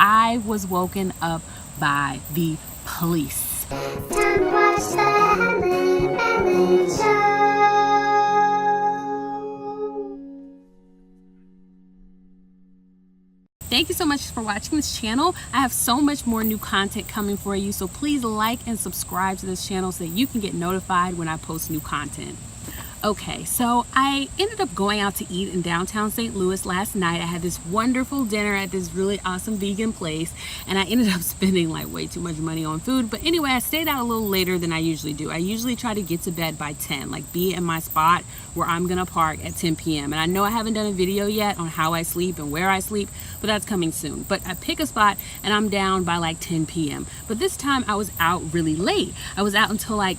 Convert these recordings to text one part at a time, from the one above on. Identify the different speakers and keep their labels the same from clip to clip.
Speaker 1: I was woken up by the police.
Speaker 2: Time watch the Emily Emily Show.
Speaker 1: Thank you so much for watching this channel. I have so much more new content coming for you, so please like and subscribe to this channel so that you can get notified when I post new content. Okay, so I ended up going out to eat in downtown St. Louis last night. I had this wonderful dinner at this really awesome vegan place, and I ended up spending like way too much money on food. But anyway, I stayed out a little later than I usually do. I usually try to get to bed by 10, like be in my spot where I'm gonna park at 10 p.m. And I know I haven't done a video yet on how I sleep and where I sleep, but that's coming soon. But I pick a spot and I'm down by like 10 p.m. But this time I was out really late. I was out until like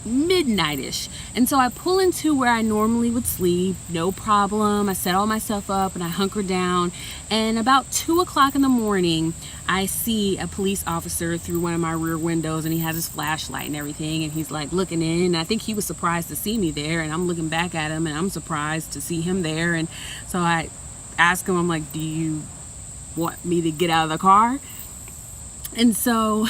Speaker 1: midnight-ish, and so I pull into where I normally would sleep, no problem. I set all my stuff up and I hunker down, and about 2 o'clock in the morning I see a police officer through one of my rear windows, and he has his flashlight and everything, and he's like looking in, and I think he was surprised to see me there, and I'm looking back at him and I'm surprised to see him there. And so I ask him, I'm like, do you want me to get out of the car? And so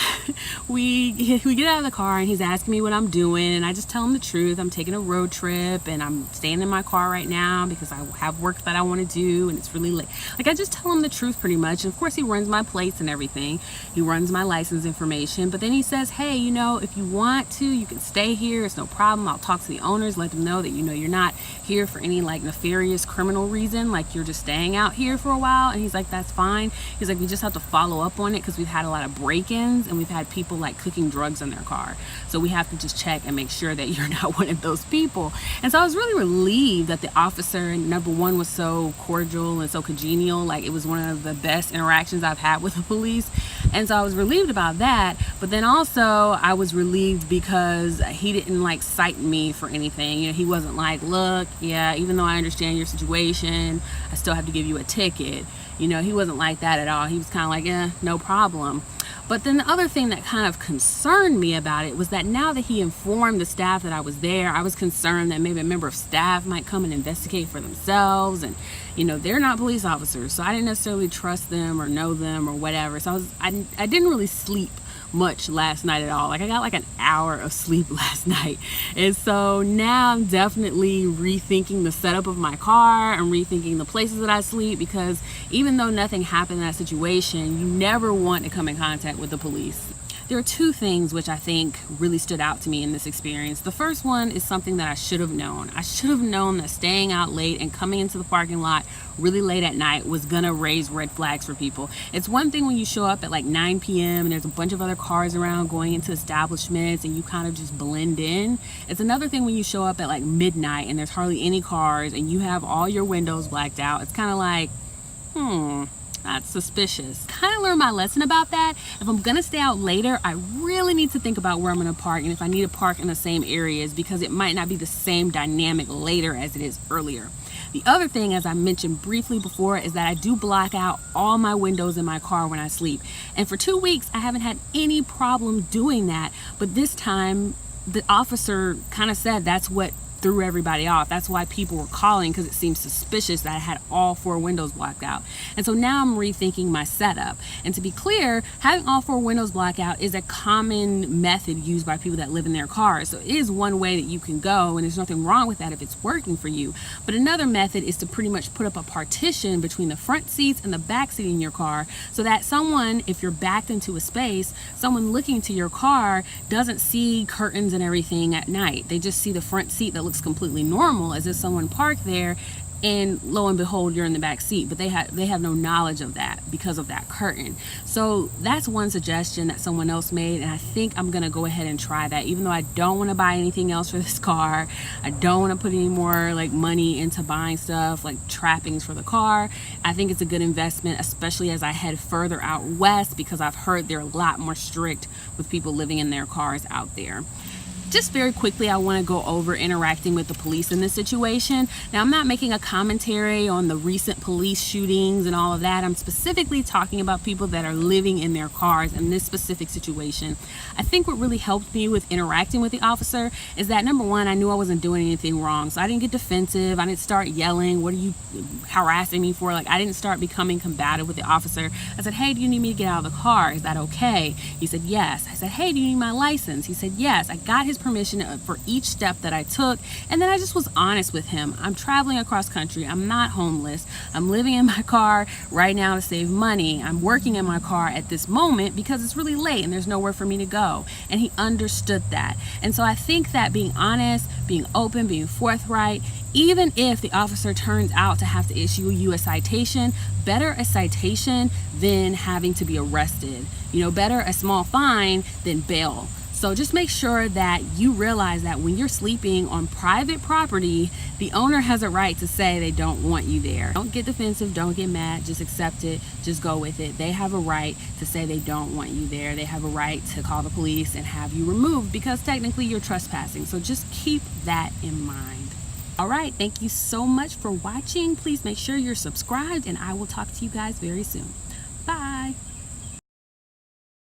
Speaker 1: we get out of the car and he's asking me what I'm doing, and I just tell him the truth. I'm taking a road trip and I'm staying in my car right now because I have work that I want to do and it's really late. Like, I just tell him the truth pretty much. And of course he runs my plates and everything. He runs my license information, but then he says, hey, you know, if you want to, you can stay here. It's no problem. I'll talk to the owners, let them know that, you know, you're not here for any like nefarious criminal reason. Like, you're just staying out here for a while. And he's like, that's fine. He's like, we just have to follow up on it because we've had a lot of break-ins and we've had people like cooking drugs in their car, so we have to just check and make sure that you're not one of those people. And so I was really relieved that the officer, number one, was so cordial and so congenial. Like, it was one of the best interactions I've had with the police, and so I was relieved about that. But then also I was relieved because he didn't like cite me for anything. You know, he wasn't like, look, yeah, even though I understand your situation, I still have to give you a ticket. You know, he wasn't like that at all. He was kind of like, no problem. But then the other thing that kind of concerned me about it was that now that he informed the staff that I was there, I was concerned that maybe a member of staff might come and investigate for themselves. And, you know, they're not police officers, so I didn't necessarily trust them or know them or whatever. So I didn't really sleep much last night at all. Like, I got like an hour of sleep last night. And so now I'm definitely rethinking the setup of my car and rethinking the places that I sleep, because even though nothing happened in that situation, you never want to come in contact with the police. There are two things which I think really stood out to me in this experience. The first one is something that I should have known. I should have known that staying out late and coming into the parking lot really late at night was gonna raise red flags for people. It's one thing when you show up at like 9 p.m. and there's a bunch of other cars around going into establishments and you kind of just blend in. It's another thing when you show up at like midnight and there's hardly any cars and you have all your windows blacked out. It's kind of like, that's suspicious. Kind of learned my lesson about that. If I'm gonna stay out later, I really need to think about where I'm gonna park and if I need to park in the same areas, because it might not be the same dynamic later as it is earlier. The other thing, as I mentioned briefly before, is that I do block out all my windows in my car when I sleep. And for 2 weeks, I haven't had any problem doing that. But this time, the officer kind of said that's what threw everybody off. That's why people were calling, because it seemed suspicious that I had all 4 windows blocked out. And so now I'm rethinking my setup. And to be clear, having all 4 windows blocked out is a common method used by people that live in their cars. So it is one way that you can go, and there's nothing wrong with that if it's working for you. But another method is to pretty much put up a partition between the front seats and the back seat in your car, so that someone, if you're backed into a space, someone looking to your car doesn't see curtains and everything at night. They just see the front seat that looks completely normal, as if someone parked there, and lo and behold, you're in the back seat. But they have no knowledge of that because of that curtain. So that's one suggestion that someone else made, and I think I'm gonna go ahead and try that, even though I don't want to buy anything else for this car. I don't want to put any more like money into buying stuff like trappings for the car. I think it's a good investment, especially as I head further out west, because I've heard they're a lot more strict with people living in their cars out there. Just very quickly, I want to go over interacting with the police in this situation. Now, I'm not making a commentary on the recent police shootings and all of that. I'm specifically talking about people that are living in their cars in this specific situation. I think what really helped me with interacting with the officer is that, number one, I knew I wasn't doing anything wrong. So I didn't get defensive. I didn't start yelling, "What are you harassing me for?" Like, I didn't start becoming combative with the officer. I said, "Hey, do you need me to get out of the car? Is that okay?" He said, "Yes." I said, "Hey, do you need my license?" He said, "Yes." I got his permission for each step that I took, and then I just was honest with him. I'm traveling across country. I'm not homeless. I'm living in my car right now to save money. I'm working in my car at this moment because it's really late and there's nowhere for me to go. And he understood that. And so I think that being honest, being open, being forthright, even if the officer turns out to have to issue you a citation, better a citation than having to be arrested. Better a small fine than bail. So just make sure that you realize that when you're sleeping on private property, the owner has a right to say they don't want you there. Don't get defensive, don't get mad, just accept it, just go with it. They have a right to say they don't want you there. They have a right to call the police and have you removed because technically you're trespassing. So just keep that in mind. All right, thank you so much for watching. Please make sure you're subscribed and I will talk to you guys very soon.